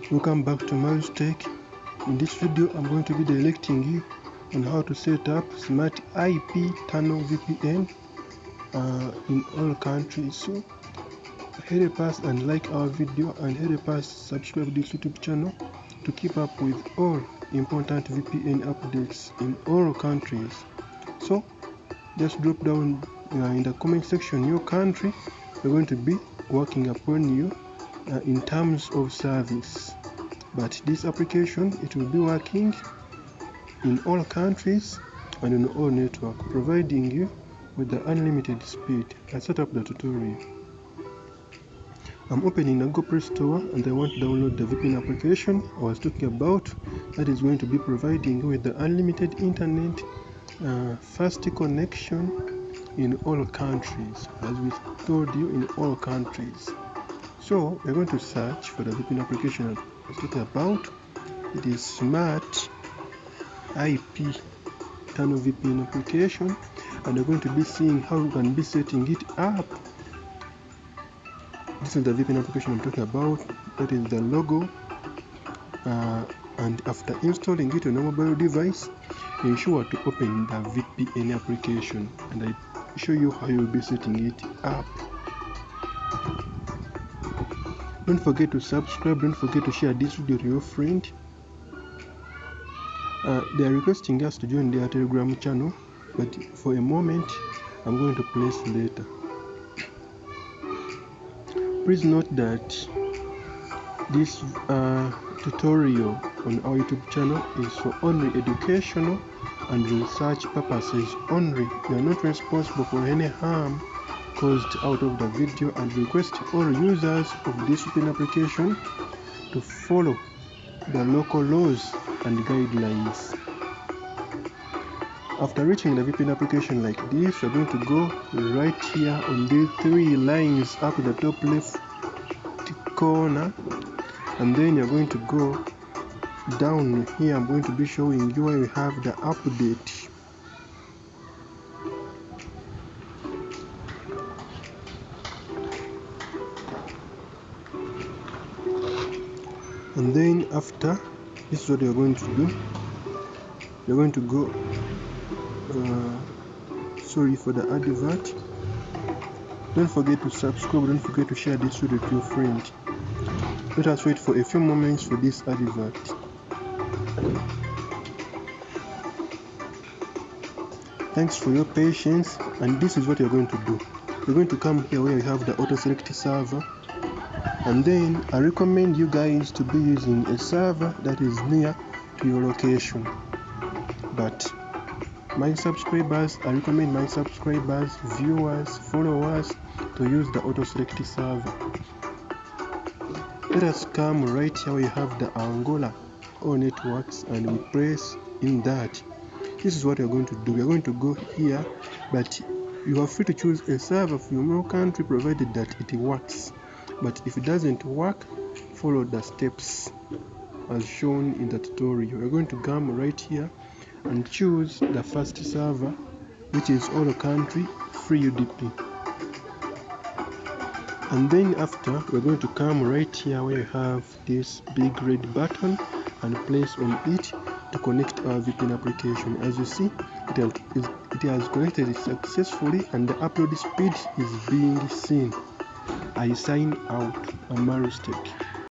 Welcome back to SmartIP. In this video I'm going to be directing you on how to set up SmartIP Tunnel VPN in all countries. So help us and like our video, and help us subscribe to this YouTube channel to keep up with all important VPN updates in all countries. So just drop down in the comment section your country. We're going to be working upon you in terms of service, but this application, it will be working in all countries and in all network, providing you with the unlimited speed. I set up the tutorial. I'm opening the Google Play Store and I want to download the VPN application I was talking about, that is going to be providing you with the unlimited internet, fast connection in all countries, as we told you, in all countries. So we're going to search for the VPN application I was talking about. It is SmartIP Tunnel VPN application, and we're going to be seeing how we can be setting it up. This is the VPN application I'm talking about. That is the logo, and after installing it on a mobile device, ensure to open the VPN application, and I show you how you'll be setting it up. Don't forget to subscribe, don't forget to share this video to your friend. They are requesting us to join their Telegram channel, but for a moment I'm going to place later. Please note that this tutorial on our YouTube channel is for only educational and research purposes only. We are not responsible for any harm caused out of the video, and request all users of this VPN application to follow the local laws and guidelines. After reaching the VPN application like this, we're going to go right here on these three lines up in the top left corner, and then you're going to go down here. I'm going to be showing you where we have the update. And then after, this is what you're going to do. You're going to go sorry for the advert. Don't forget to subscribe, don't forget to share this video to your friend. Let us wait for a few moments for this advert. Thanks for your patience, and this is what you're going to do. You're going to come here where you have the auto select server, and then I recommend you guys to be using a server that is near to your location. But my subscribers, I recommend my subscribers, viewers, followers to use the auto select server. Let us come right here where you have the Angola all networks, and we press in that. This is what you're going to do. We're going to go here, but you are free to choose a server from your country provided that it works. But if it doesn't work, follow the steps as shown in the tutorial. We're going to come right here and choose the first server, which is all country free UDP. And then after, we're going to come right here where you have this big red button and place on it to connect our VPN application. As you see, it has connected successfully, and the upload speed is being seen. I sign out. I'm SmartIP.